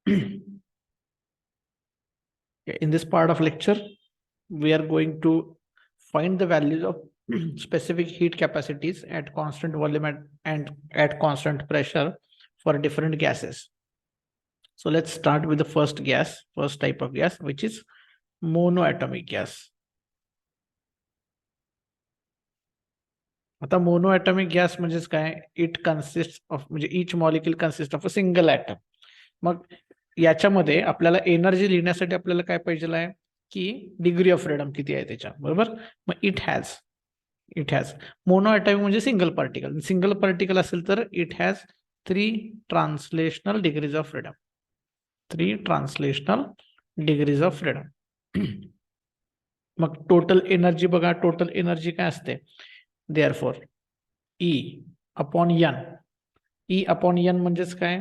In this part of lecture, we are going to find the values of specific heat capacities at constant volume and at constant pressure for different gases. So let's start with the first type of gas, which is monoatomic gas. आता monoatomic gas म्हणजेच काय, it consist of म्हणजे each molecule consist of a single atom. मग याच्यामध्ये आपल्याला energy लिहिण्यासाठी आपल्याला काय पाहिजे आहे की डिग्री ऑफ फ्रीडम किती आहे त्याच्या बरोबर. मग इट हॅज मोनोएटॉमिक म्हणजे सिंगल पार्टिकल असेल तर it has 3 translational degrees of freedom. 3 translational degrees of freedom. मग टोटल एनर्जी बघा, टोटल एनर्जी काय असते, therefore E upon N. E upon N म्हणजेच काय,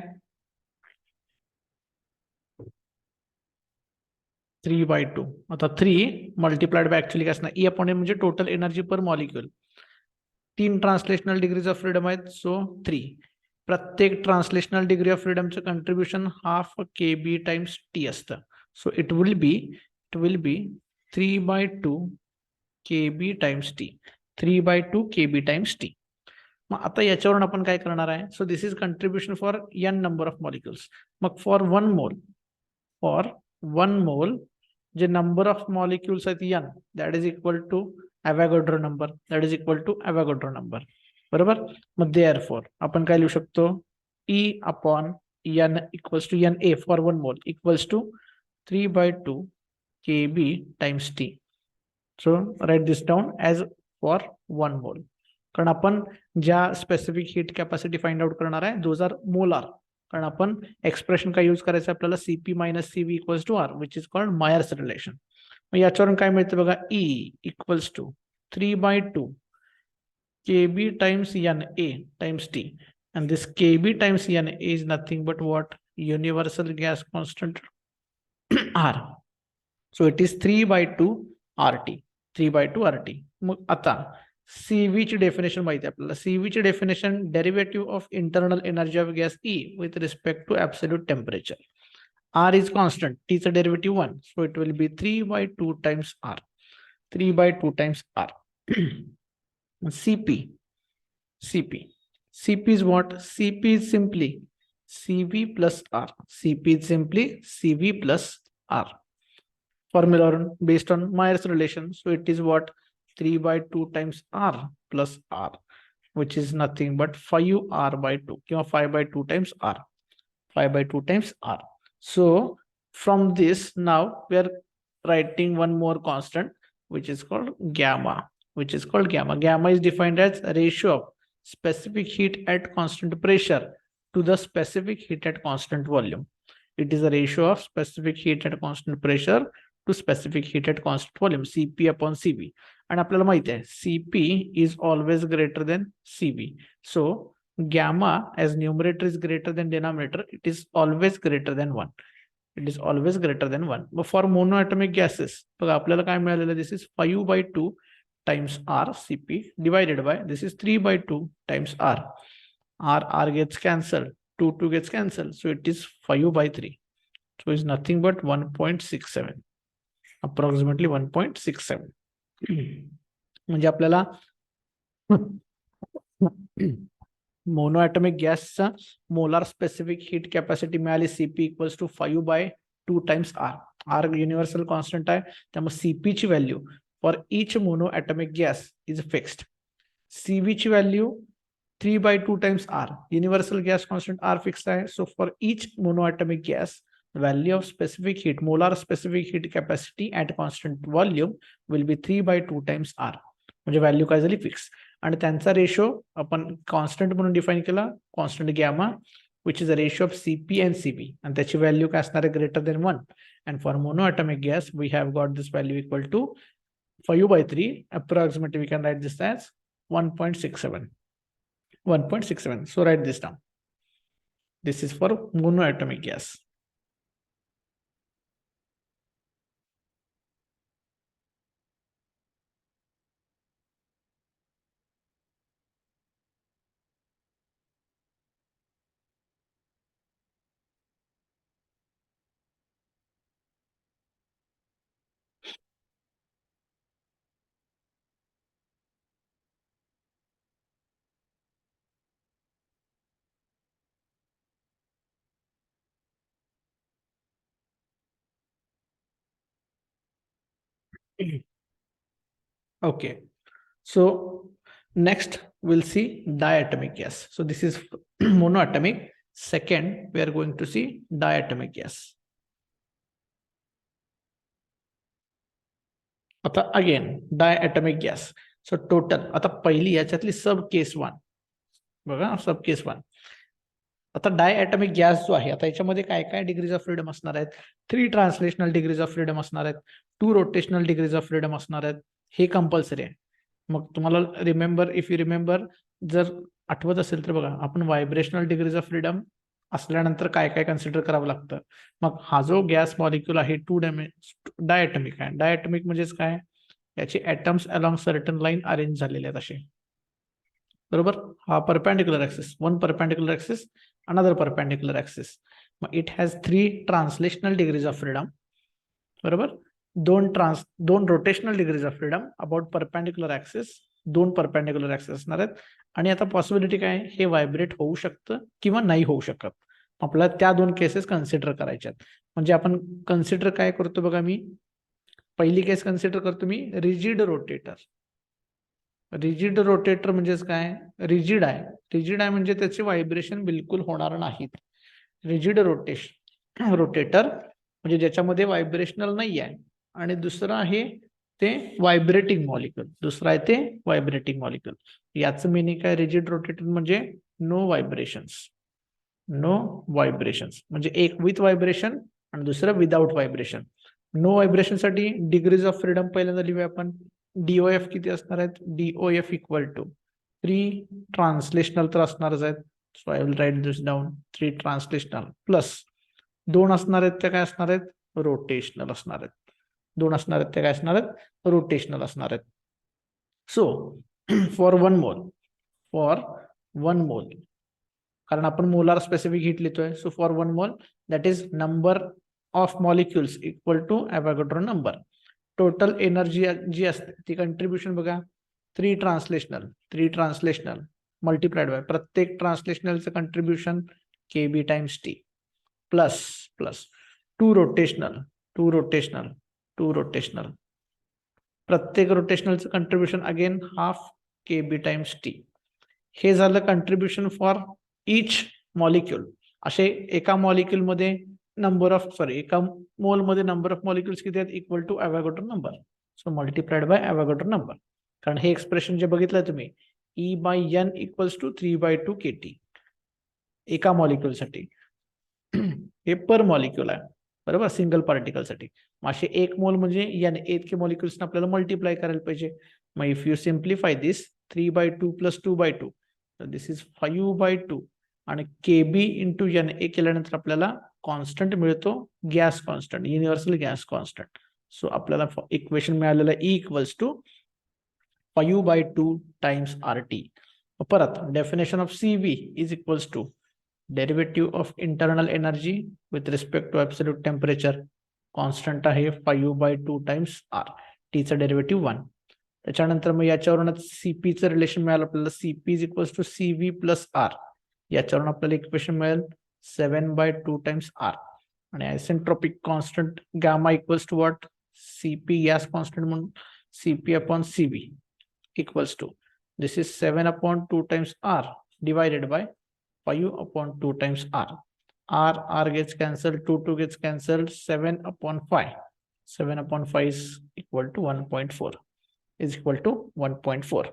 3/2. आता 3 मल्टिप्लाइड बाय ऍक्च्युअली काय असणार, E अपॉन N म्हणजे total energy per molecule. 3 translational degrees of freedom आहेत, सो 3. प्रत्येक ट्रान्सलेशनल डिग्री ऑफ फ्रीडमचं contribution half KB times T असतं. So it will be 3/2 KB times T. 3/2 KB times T. मग आता याच्यावरून आपण काय करणार आहे, so this is contribution for N number of molecules. मग फॉर वन मोल जे नंबर ऑफ मॉलिक्युल्स आहेत N, that is equal to Avogadro number, बरोबर. मग देअरफॉर आपण काय लिहू शकतो, E upon N equals to NA for one mole equals to 3/2 KB times T. So write this down as for one mole. कारण आपण ज्या specific heat capacity find out करणार आहे दोज आर मोलार. कारण आपण एक्सप्रेशन काय use करायचं आपल्याला, CP minus CV equals to R, which is called Mayer's relation. मग याच्यावरून काय मिळतं बघा, E equals to 3/2 KB times NA times T. And this KB times NA is nothing but what? Universal gas constant R. So it is 3/2 RT. 3/2 RT. मग आता CV ची definition माहिती आहे आपल्याला. CV ची definition derivative of internal energy of gas E with respect to absolute temperature. R is constant. T चं derivative 1. So it will be 3/2 times R. 3/2 times R. CP. CP is what? CP is simply CV plus R. CP is simply CV plus R. Formula based on Myers relation. So it is what? 3/2 times R plus R, which is nothing but 5R/2. 5/2 times R. 5/2 times R. So from this, now we are writing one more constant, which is called gamma. Gamma is defined as a ratio of specific heat at constant pressure to the specific heat at constant volume. It is a ratio of specific heat at constant pressure to specific heat at constant volume, CP upon CV. And आपल्याला माहिती आहे CP is always greater than CV. So gamma as numerator is greater than denominator, it is always greater than 1. It is always greater than 1. But for monoatomic gases, बघा आपल्याला काय मिळालेलं, this is 5/2 times R CP divided by this is 3/2 times R. R gets cancelled, 2 gets cancelled, so it is 5/3. So it's nothing but 1.67, approximately 1.67. म्हणजे आपल्याला monoatomic गॅसचा molar specific heat capacity मिळाली, CP equals to 5/2 times R. R universal constant आहे, त्यामुळे CP ची value for each monoatomic gas is fixed. CV ची value 3/2 times R. Universal gas constant R fixed आहे. So for each monoatomic gas value of specific heat, molar specific heat capacity at constant volume will be 3/2 times R. म्हणजे value काय झाली, fix. आणि त्यांचा ratio आपण constant म्हणून define केला, constant gamma, which is a ratio of CP and CV. आणि त्याची व्हॅल्यू काय असणार आहे, greater than 1. And for monoatomic gas we have got this value equal to 5/3. Approximately we can write this as 1.67. 1.67. So write this down. This is for monoatomic gas. Okay. So next we'll see diatomic gas. So this is monoatomic. Second, we are going to see diatomic gas. आता again diatomic gas. So total आता पहिली याच्यातली सब केस one बघा, सब केस one. आता diatomic gas जो आहे, आता याच्यामध्ये काय काय डिग्रीज ऑफ फ्रीडम असणार आहेत? 3 ट्रान्सलेशनल डिग्रीज ऑफ फ्रीडम असणार आहेत, 2 रोटेशनल डिग्रीज ऑफ फ्रीडम असणार आहेत. हे कंपल्सरी आहे. मग तुम्हाला रिमेंबर, इफ यू रिमेंबर, जर आठवत असेल तर बघा, आपण व्हायब्रेशनल डिग्रीज ऑफ फ्रीडम असल्यानंतर काय काय कन्सिडर करावं लागतं. मग हा जो गॅस मॉलिक्यूल आहे डायॲटॉमिक आहे. डायॲटॉमिक म्हणजेच काय? याचे atoms along certain line arrange झालेले आहेत असे, बरोबर. हा perpendicular axis, one perpendicular axis, another perpendicular axis. मग it has 3 translational degrees of freedom, बरोबर. दोन rotational degrees of freedom about perpendicular axis, 2 perpendicular axis असणार आहेत. आणि आता पॉसिबिलिटी काय? हे व्हायब्रेट होऊ शकतं किंवा नाही होऊ शकत. आपल्याला त्या 2 केसेस कन्सिडर करायच्या आहेत. म्हणजे आपण कन्सिडर काय करतो बघा, मी पहिली केस कन्सिडर करतो मी रिजिड रोटेटर. रिजिड रोटेटर म्हणजेच काय? रिजिड आहे. रिजिड आहे म्हणजे त्याचे व्हायब्रेशन बिलकुल होणार नाहीत. रिजिड रोटेटर म्हणजे ज्याच्यामध्ये व्हायब्रेशनल नाही आहे. आणि दुसरं आहे ते व्हायब्रेटिंग मॉलिक्युल. दुसरं आहे ते व्हायब्रेटिंग मॉलिक्युल. याचं मिनिंग काय? रिजिड रोटेटर म्हणजे नो व्हायब्रेशन्स. नो व्हायब्रेशन्स म्हणजे एक विथ व्हायब्रेशन आणि दुसरं विदाउट व्हायब्रेशन. नो व्हायब्रेशन साठी डिग्रीज ऑफ फ्रीडम पहिल्यांदा लिहूया आपण. डीओएफ किती असणार आहेत? डीओएफ इक्वल टू 3 ट्रान्सलेशनल तर असणारच आहेत. So I will write this down. 3 translational plus 2 असणार आहेत, त्या काय असणार आहेत? रोटेशनल असणार आहेत. 2 असणार आहेत, त्या काय असणार आहेत? रोटेशनल असणार आहेत. सो फॉर वन मोल, कारण आपण मोलार स्पेसिफिक हीट लिहितोय. So for 1 mole that is number of molecules equal to Avogadro number. Total energy जी असते ती कंट्रीब्युशन बघा, 3 ट्रान्सलेशनल मल्टिप्लाइड बाय प्रत्येक ट्रान्सलेशनलचं contribution KB times T plus plus 2 rotational प्रत्येक रोटेशनलचं contribution again half KB times T. हे झालं कंट्रीब्युशन फॉर इच मॉलिक्यूल. असे एका मॉलिक्यूल मध्ये एका मोल मध्ये नंबर ऑफ मॉलिक्युल्स किती आहेत? Equal to Avogadro number. So multiplied by Avogadro number. कारण हे एक्सप्रेशन जे बघितलं तुम्ही, E by N equals to 3/2 KT एका मॉलिक्यूल साठी. हे पर मॉलिक्यूल आहे, बरोबर, सिंगल पार्टिकल साठी. असे 1 मोल म्हणजे एन इतके मॉलिक्युल्स आपल्याला मल्टिप्लाय करायला पाहिजे. मग if you simplify this 3/2 plus 2/2, तर दिस इज 5/2 आणि केबी इंटू एन ए केल्यानंतर आपल्याला कॉन्स्टंट मिळतो, gas constant, universal gas constant. So आपल्याला इक्वेशन मिळालेलं E equals to 5/2 times RT. परत definition of CV is equals to derivative of internal energy with respect to absolute temperature. Constant आहे 5/2 times R. टीचं derivative 1. त्याच्यानंतर मग याच्यावरूनच सीपीचं relation मिळालं आपल्याला. CP is equals to CV plus R. याच्यावरून आपल्याला equation मिळेल 7/2 टाइम्स R. आणि isentropic constant gamma equals to what? CP gas constant म्हणून CP upon CV equals to this is 7/2 times R divided by 5/2 times R. R gets cancelled, 2 gets cancelled, 7/5. 7/5 is equal to 1.4. Is equal to 1.4.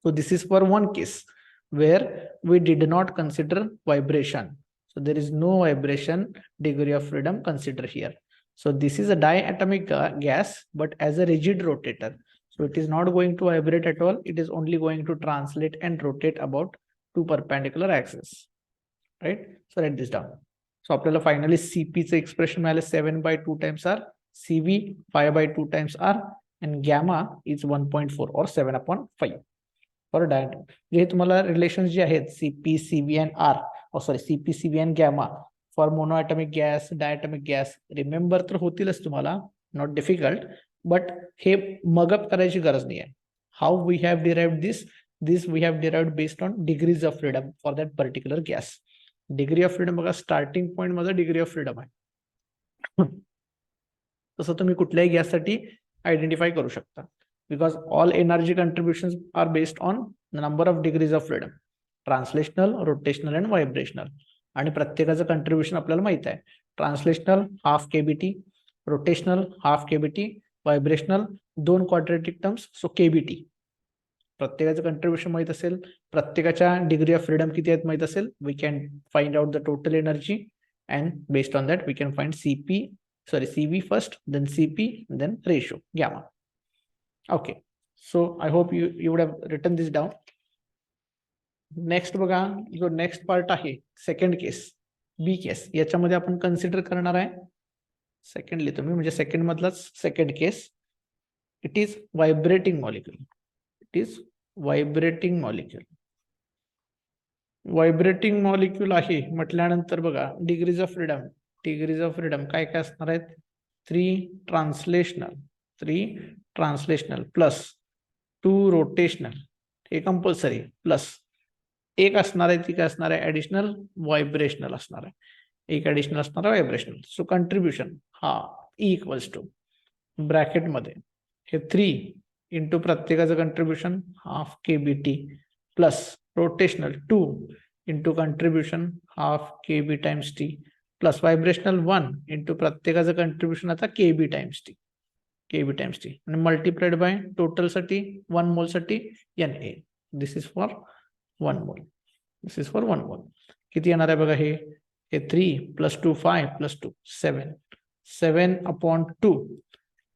So this is for one case where we did not consider vibration. So there is no vibration degree of freedom considered here. So this is a diatomic gas, but as a rigid rotator. So it is not going to vibrate at all. It is only going to translate and rotate about 2 perpendicular axes. Right? So write this down. So आपल्याला finally CP चे expression मिळाले 7/2 times R, CV 5/2 times R, and gamma is 1.4 or 7/5 for diatom. जे तुम्हाला relations जे आहेत CP, CV and R, CP, CV and gamma for monoatomic gas, diatomic gas, remember तर होतीलच तुम्हाला, नॉट डिफिकल्ट, बट हे मगअप करायची गरज नाही आहे. How we have derived this we have derived based on degrees of freedom for that particular gas. Degree of freedom बघा, starting point माझा डिग्री ऑफ फ्रीडम आहे. तसं तुम्ही कुठल्याही गॅससाठी आयडेंटिफाय करू शकता. Because all energy contributions are based on number of degrees of freedom, translational, rotational and vibrational. आणि प्रत्येकाचं कंट्रीब्युशन आपल्याला माहित आहे. Translational half KBT, rotational half KBT, vibrational 2 quadratic terms, so KBT. प्रत्येकाचं कंट्रीब्युशन माहित असेल, प्रत्येकाच्या डिग्री ऑफ फ्रीडम किती आहेत माहित असेल, we can find out the total energy and based on that we can find CV first, then CP, then ratio gamma. Okay, so I hope you would have written this down. Next बघा, जो next part आहे second case, B case, याच्यामध्ये आपण consider करणार आहे, second लिहितो मी, म्हणजे सेकंड मधलाच second case. It is vibrating molecule. It is vibrating molecule. Vibrating molecule आहे म्हटल्यानंतर बघा, degrees of freedom, degrees of freedom काय काय असणार आहेत, 3 ट्रान्सलेशनल प्लस 2 रोटेशनल, हे कंपल्सरी, प्लस एक असणार आहे, ती काय असणार आहे, ऍडिशनल व्हायब्रेशनल असणार आहे, एक ऍडिशनल असणार आहे व्हायब्रेशनल. सो कंट्रीब्युशन हा इक्वल्स टू ब्रॅकेट मध्ये हे 3 इंटू प्रत्येकाचं contribution half KBT plus rotational 2 into contribution half KB times T plus vibrational 1 into प्रत्येकाचं कंट्रीब्युशन आता केबी टाइम्स टी आणि मल्टिप्लाइड बाय टोटल साठी 1 मोल साठी Na. दिस इज फॉर 1 मोल. दिस इज फॉर 1 मोल. किती येणार आहे बघा, हे 3 plus 2 5 plus 2 7/2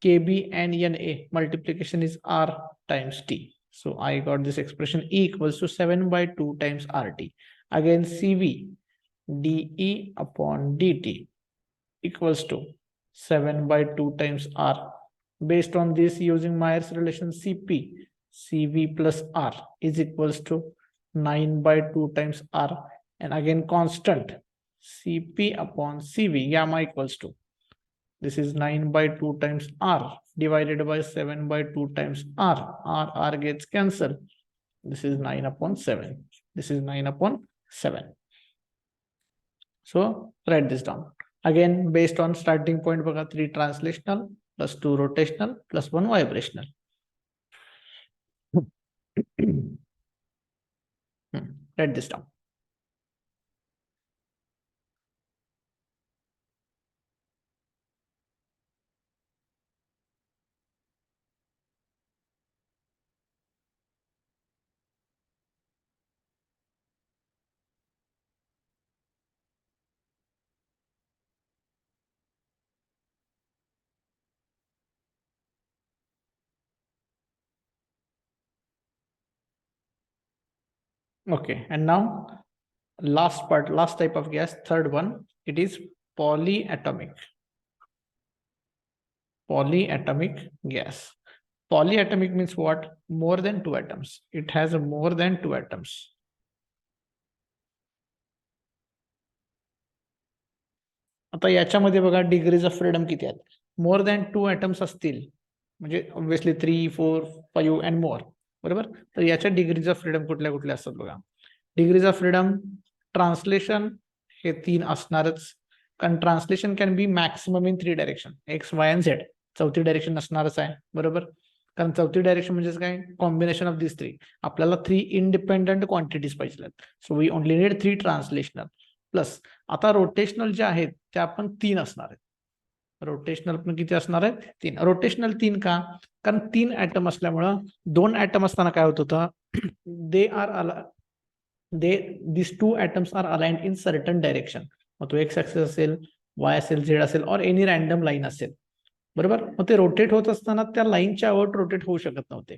Kb and Na multiplication is R times T. So I got this expression E equals to 7/2 times RT. Again CV dE upon dt equals to 7/2 times R. Based on this, using Myers relation CP, CV plus R is equals to 9/2 times R. And again constant CP upon CV gamma equals to, this is 9/2 times R divided by 7/2 times R. R gets cancelled. This is 9/7. This is 9/7. So write this down. Again, based on starting point, 3 translational plus 2 rotational plus 1 vibrational. Write this down. Okay, and now last part, last type of gas, third one, it is polyatomic. Polyatomic gas. Polyatomic means what? More than 2 atoms. It has more than 2 atoms. आता याच्यामध्ये बघा degrees of freedom किती आहेत, more than 2 atoms असतील म्हणजे obviously 3 4 5 and more, बरोबर. तर याच्या डिग्रीज ऑफ फ्रीडम कुठल्या कुठल्या असतात बघा. डिग्रीज ऑफ फ्रीडम ट्रान्सलेशन हे 3 असणारच, कारण translation can be maximum in 3 direction, x Y and Z. चौथी डायरेक्शन असणारच आहे, बरोबर. कारण चौथी डायरेक्शन म्हणजे काय, कॉम्बिनेशन ऑफ दिस 3. आपल्याला 3 इंडिपेंडंट क्वांटिटीज पाहिजे, so we only need 3 translational plus. आता रोटेशनल जे आहेत त्या पण 3 असणार आहेत. रोटेशनल पण किती असणार आहेत, 3. रोटेशनल 3 का, कारण 3 ऍटम असल्यामुळं 2 ऍटम असताना काय होत होतं, these 2 atoms are aligned in certain direction. मग तो एक्स ऍक्सिस असेल, वाय असेल, झेड असेल, और एनी रॅन्डम लाईन असेल, बरोबर. मग ते रोटेट होत असताना त्या लाईनच्या अबाउट रोटेट होऊ शकत नव्हते.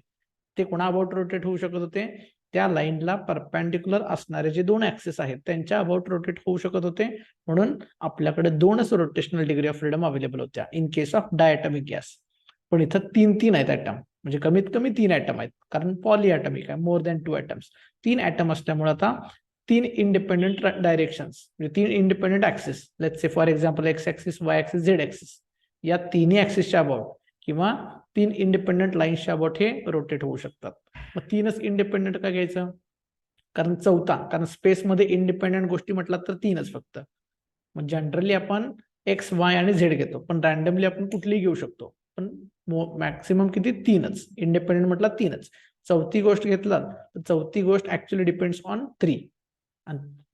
ते कोणा अबाउट रोटेट होऊ शकत होते, त्या लाईनला परपेंडिक्युलर असणारे जे 2 ऍक्सिस आहेत त्यांच्या अबाउट रोटेट होऊ शकत होते. म्हणून आपल्याकडे 2च rotational degree of freedom available होत्या in case of diatomic gas. पण इथं 3 आहेत ऍटम, म्हणजे कमीत कमी 3 ऍटम आहेत, कारण पॉलीएटॉमिक आहे, मोर दॅन 2 ऍटम्स. 3 ऍटम असल्यामुळे आता 3 इंडिपेंडेंट डायरेक्शन्स, म्हणजे 3 independent axis, let's say for example x axis, Y axis, Z axis, या तिन्ही ऍक्सिसच्या अबाउट किंवा 3 इंडिपेंडेंट लाईन्सच्या अबाउट हे रोटेट होऊ शकतात. मग 3च इंडिपेंडेंट का घ्यायचं, कारण चौथा, कारण स्पेसमध्ये इंडिपेंडेंट गोष्टी म्हटलं तर 3च फक्त. मग जनरली आपण एक्स वाय आणि झेड घेतो, पण रॅन्डमली आपण कुठलीही घेऊ शकतो, पण मॅक्सिमम किती? 3च. इंडिपेंडेंट म्हटलं 3च. चौथी गोष्ट घेतला तर चौथी गोष्ट ऍक्च्युअली डिपेंड्स ऑन 3.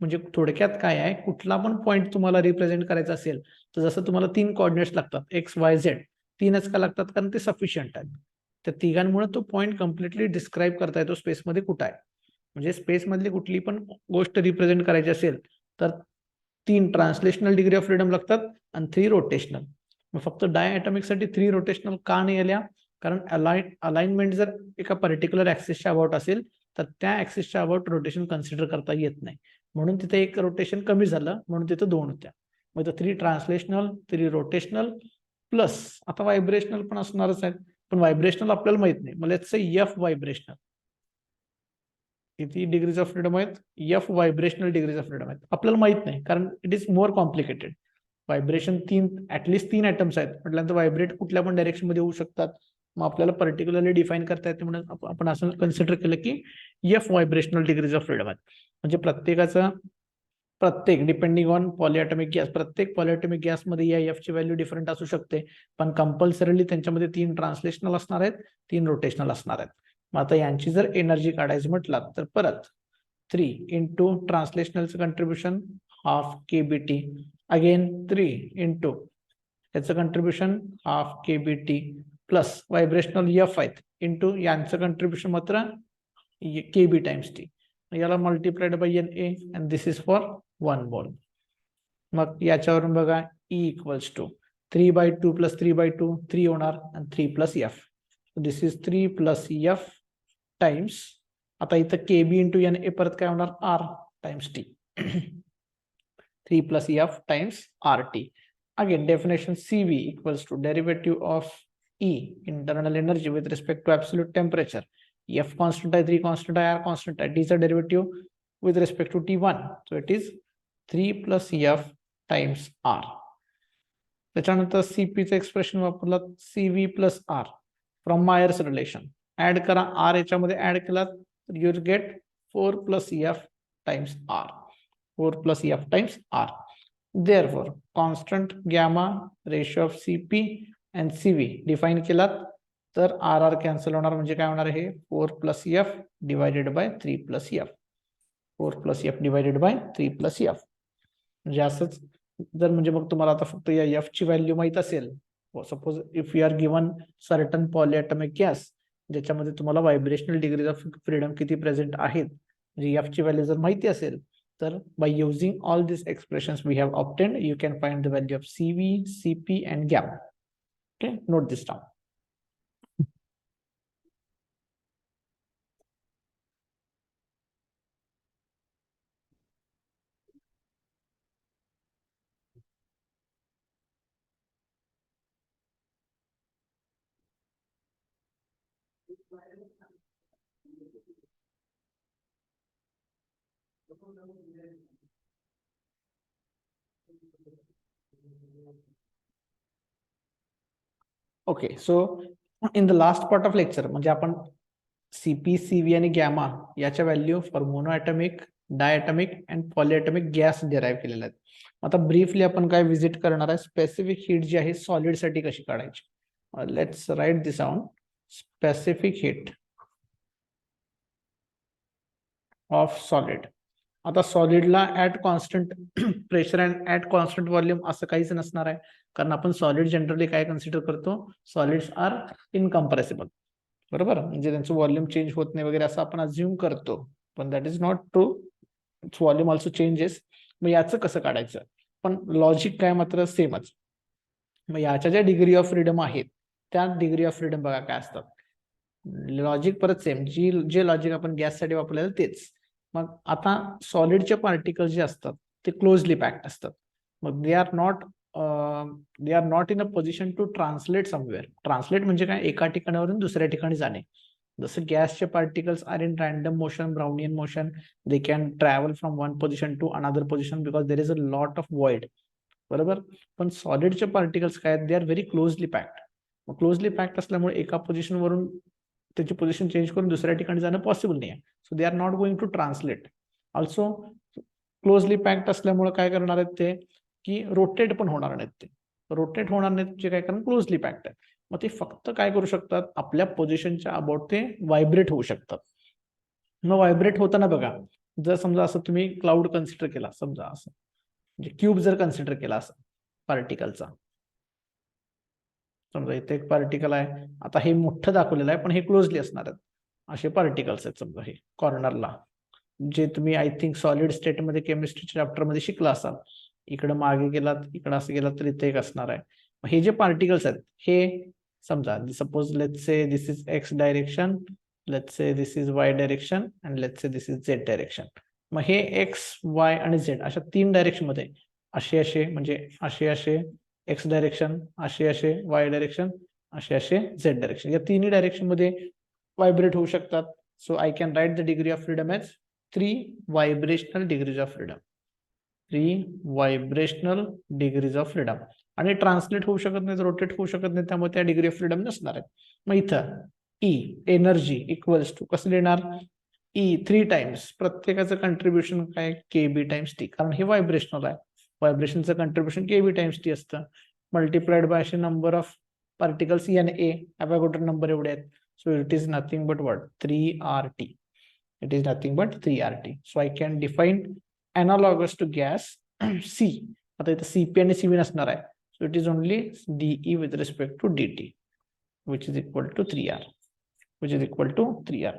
म्हणजे थोडक्यात काय आहे, कुठला पण पॉईंट तुम्हाला रिप्रेझेंट करायचा असेल तर जसं तुम्हाला 3 कोऑर्डिनेट्स लागतात, एक्स वाय झेड. 3च का लागतात? कारण ते सफिशियंट आहेत. त्या तिघांमुळे तो पॉईंट कम्प्लिटली डिस्क्राईब करता येतो स्पेसमध्ये कुठं आहे. म्हणजे स्पेस मधली कुठली पण गोष्ट रिप्रेझेंट करायची असेल तर 3 ट्रान्सलेशनल डिग्री ऑफ फ्रीडम लागतात आणि 3 रोटेशनल. मग फक्त डायॲटॉमिक साठी 3 रोटेशनल का नाही आल्या? कारण अलाइनमेंट जर एका पर्टिक्युलर ऍक्सिसच्या अबाउट असेल तर त्या ऍक्सिसच्या अबाउट रोटेशन कन्सिडर करता येत नाही, म्हणून तिथे एक रोटेशन कमी झालं, म्हणून तिथे 2 होत्या. मग 3 ट्रान्सलेशनल, 3 रोटेशनल प्लस आता व्हायब्रेशनल पण असणारच आहेत, पण व्हायब्रेशनल आपल्याला माहित नाही. मग लेट्स से एफ व्हायब्रेशनल. किती डिग्रीज ऑफ फ्रीडम आहेत? F vibrational degrees of freedom आहेत. आपल्याला माहित नाही, कारण it is more complicated. Vibration 3 at least 3 atoms आहेत म्हटल्यानंतर व्हायब्रेट कुठल्या पण डायरेक्शन मध्ये होऊ शकतात. मग आपल्याला पर्टिक्युलरली डिफाईन करता येते, म्हणून आपण असं कन्सिडर केलं की F vibrational degrees of freedom आहेत. म्हणजे प्रत्येक डिपेंडिंग ऑन पॉलिएटॉमिक गॅस, प्रत्येक पॉलिएटॉमिक गॅसमध्ये या एफ ची व्हॅल्यू डिफरंट असू शकते, पण कंपल्सरीली त्यांच्यामध्ये 3 ट्रान्सलेशनल असणार आहेत, 3 रोटेशनल असणार आहेत. मग आता यांची जर एनर्जी काढायची म्हटलं तर परत 3 इंटू ट्रान्सलेशनलचं contribution half KBT, again 3 into याचं contribution half KBT plus vibrational F आहेत इंटू यांचं कंट्रीब्युशन मात्र KB टाइम्स T. याला multiplied by NA and this is for 1 mole. मग याच्यावरून बघा E इक्वल्स टू 3/2 प्लस 3/2 3 होणार आणि 3 plus F. This is 3 plus F times, आता इथं KB इंटू NA परत काय होणार? R times T. 3 plus F times RT. Again, definition CV equals to derivative of E, internal energy with respect to absolute temperature. F constant है, 3 constant है, R constant है. D is a derivative with respect to T1. So it is 3 plus F times R. त्याच्यानंतर CPचं expression वापरलं, CV plus R from Mayer's relation. Add करा, R याच्यामध्ये add केला तर you get 4 plus F times R. 4 plus F times R. Therefore, constant gamma ratio of CP and CV define केलात तर RR cancel होणार, म्हणजे काय होणार आहे? 4 plus F divided by 3 plus F. 4 plus F divided by 3 plus F. म्हणजे असंच जर म्हणजे मग तुम्हाला आता फक्त या F ची व्हॅल्यू माहित असेल, suppose if you are given certain polyatomic gas ज्याच्यामध्ये तुम्हाला व्हायब्रेशनल डिग्रीज ऑफ फ्रीडम किती प्रेझेंट आहेत, म्हणजे F ची व्हॅल्यू जर माहिती असेल तर by using all these expressions we have obtained, you can find the value of CV, CP and gamma. Okay, note this down. Okay, so in the last part of lecture म्हणजे आपण CP, CV आणि gamma याच्या value for monoatomic, diatomic and polyatomic gas derive केलेल्या आहेत. आता briefly आपण काय visit करणार आहे, स्पेसिफिक हीट जी आहे सॉलिड साठी कशी काढायची. Let's write this down. Specific heat of solid. आता सॉलिडला at constant pressure and at constant volume असं काहीच नसणार आहे, कारण आपण सॉलिड जनरली काय कन्सिडर करतो, सॉलिड्स आर इनकम्प्रेसिबल, बरोबर. म्हणजे त्यांचं व्हॉल्यूम चेंज होत नाही वगैरे असं आपण अज्युम करतो, पण that is not true. Volume also changes. मग याचं कसं काढायचं, पण लॉजिक काय मात्र सेमच. मग याच्या ज्या डिग्री ऑफ फ्रीडम आहेत त्या डिग्री ऑफ फ्रीडम बघा काय असतात. लॉजिक परत सेम, जे लॉजिक आपण गॅससाठी वापरलेलं तेच. मग आता सॉलिडचे पार्टिकल्स जे असतात ते क्लोजली पॅक्ड असतात. मग they are not in a position to translate somewhere. Translate म्हणजे काय, एका ठिकाणावरून दुसऱ्या ठिकाणी जाणे. जसं गॅसचे particles are in random motion, Brownian motion, they can travel from one position to another position because there is a lot of void, बरोबर. पण सॉलिडचे पार्टिकल्स काय, they are very closely packed. मग क्लोजली पॅक्ड असल्यामुळे एका position वरून त्याची position change करून दुसऱ्या ठिकाणी जाणं पॉसिबल नाही आहे. So they are not going to translate. Also closely packed असल्यामुळे काय करणार आहेत ते, की रोटेट पण होणार नाहीत, ते रोटेट होणार नाहीत जे काय, कारण क्लोजली पॅक्ड आहे. मग ते फक्त काय करू शकतात, आपल्या पोझिशनच्या अबाउट ते व्हायब्रेट होऊ शकतात. मग व्हायब्रेट होताना बघा, जर समजा असं तुम्ही क्लाउड कन्सिडर केला, समजा असं म्हणजे क्यूब जर कन्सिडर केला असं पार्टिकलचा, समजा इथे एक पार्टिकल आहे, आता हे मोठं दाखवलेलं आहे पण हे क्लोजली असणार आहेत, असे पार्टिकल्स आहेत समजा हे कॉर्नरला, जे तुम्ही आय थिंक सॉलिड स्टेटमध्ये केमिस्ट्रीच्या चॅप्टरमध्ये शिकला असाल. इकडे मागे गेलात, इकडे असं गेलात तर इथे एक असणार आहे. हे जे पार्टिकल्स आहेत हे समजा, suppose let's say this is x direction, let's say this is Y direction and let's say this is Z direction. मग हे एक्स वाय आणि झेड अशा 3 डायरेक्शन मध्ये असे असे म्हणजे असे असे एक्स डायरेक्शन, असे असे वाय डायरेक्शन, असे असे झेड डायरेक्शन, या तिन्ही डायरेक्शन मध्ये व्हायब्रेट होऊ शकतात. So I can write the degree of freedom as 3 vibrational degrees of freedom. 3 vibrational degrees of freedom. आणि ट्रान्सलेट होऊ शकत नाही, रोटेट होऊ शकत नाही, त्यामुळे त्या डिग्री ऑफ फ्रीडम नसणार आहे. मग इथं ई एनर्जी इक्वल्स टू कसं लिहिणार, ई 3 टाइम्स प्रत्येकाचं कंट्रीब्युशन काय, के बी टाइम्स टी, कारण हे व्हायब्रेशनल आहे, व्हायब्रेशनचं contribution k B times T असतं, मल्टिप्लाइड बाय असे number of particles N A, Avogadro number एवढे आहेत. So it is nothing but what, 3RT. It is nothing but 3RT. So I can define analogous to gas C. आता इथे CP आणि CV नसणार आहे. So it is only DE with respect to DT, which is equal to 3R. Which is equal to 3R.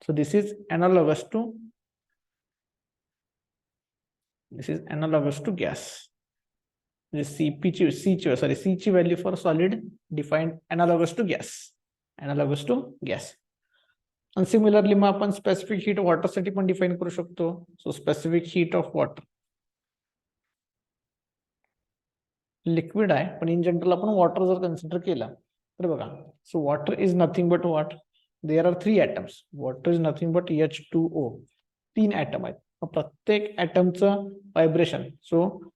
So this is analogous to gas. This CP C ची value for solid defined analogous to gas. Analogous to gas. आणि similarly मग आपण specific heat वॉटरसाठी पण define करू शकतो. So specific heat of water, liquid आहे पण इन जनरल आपण वॉटर जर कन्सिडर केला तर बघा, so water is nothing but what, there are 3 atoms. Water is nothing but H2O. 3 atoms आहेत. प्रत्येक ॲटमचं vibration, so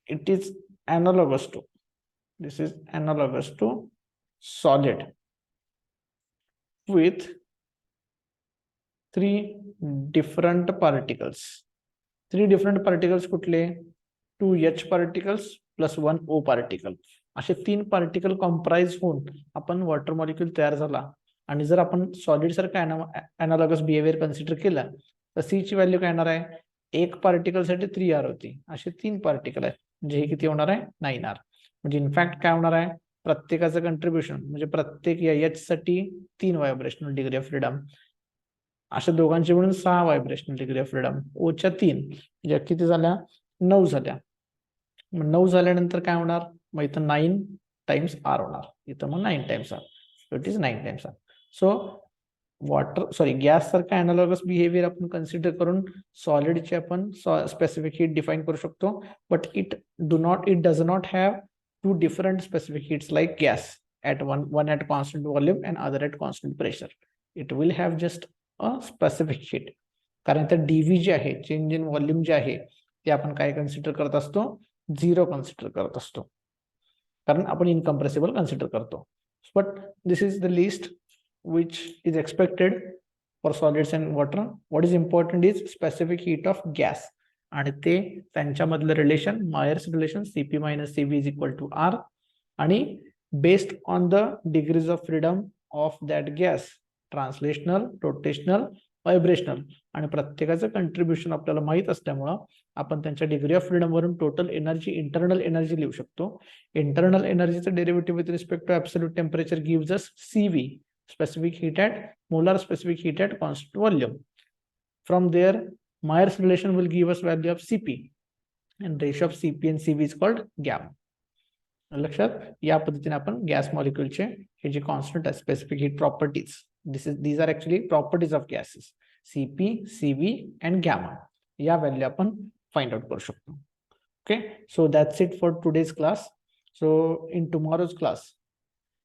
it is analogous to, this is analogous to solid with 3 different particles. 3 different particles कुठले, 2H particles plus 1 O particle. असे 3 particle comprise होऊन आपण water molecule तयार झाला. आणि जर आपण सॉलिड सारखं अनालॉगस बिहेवियर कन्सिडर केला तर C ची व्हॅल्यू काय येणार आहे, एक पार्टिकल साठी 3R होती, असे 3 पार्टिकल आहेत, म्हणजे हे किती होणार आहे, 9R. म्हणजे इनफॅक्ट काय होणार आहे, प्रत्येकाचं कंट्रीब्युशन म्हणजे प्रत्येक या H साठी 3 व्हायब्रेशनल डिग्री ऑफ फ्रीडम, अशा दोघांची मिळून 6 व्हायब्रेशनल डिग्री ऑफ फ्रीडम, ओच्या 3 म्हणजे किती झाल्या, 9 झाल्या. मग 9 झाल्यानंतर काय होणार, मग इथं 9 टाइम्स R होणार, इथं मग 9 times R. So it is 9 times R. So gas सारखा अनालॉगस बिहेवियर आपण कन्सिडर करून सॉलिडची आपण स्पेसिफिक हीट डिफाईन करू शकतो. But it does not have 2 different specific heats like gas at one at constant volume and other at constant pressure. It will have just a specific heat. कारण तर DV जे आहे, change in volume जे आहे, ते आपण काय consider करत असतो, 0 कन्सिडर करत असतो, कारण आपण इनकम्प्रेसिबल कन्सिडर करतो. But this is the list which is expected for solids and water. What is important is specific heat of gas. आणि ते त्यांच्यामधलं relation, Mayer's relation, CP minus CV is equal to R. आणि based on the degrees of freedom of that gas, translational, rotational, vibrational, आणि प्रत्येकाचं contribution आपल्याला माहित असल्यामुळं आपण त्यांच्या डिग्री ऑफ फ्रीडम वरून टोटल एनर्जी, इंटरनल एनर्जी लिहू शकतो. इंटरनल एनर्जीचं derivative with respect to absolute temperature gives us CV, specific heat at molar specific heat at constant volume. From there, Myers relation will give us value of CP, and ratio of CP and CV is called gamma. लक्षात, या पद्धतीने आपण gas मॉलिक्यूलचे हे जे constant आहे, specific heat properties, these are actually properties of gases, CP, CV and gamma, या value आपण find out करू शकतो. Okay, so that's it for today's class. So in tomorrow's class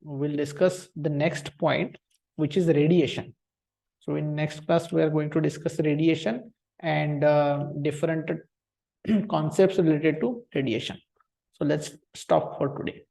we'll discuss the next point, which is radiation. So in next class we are going to discuss radiation and different concepts related to radiation. So let's stop for today.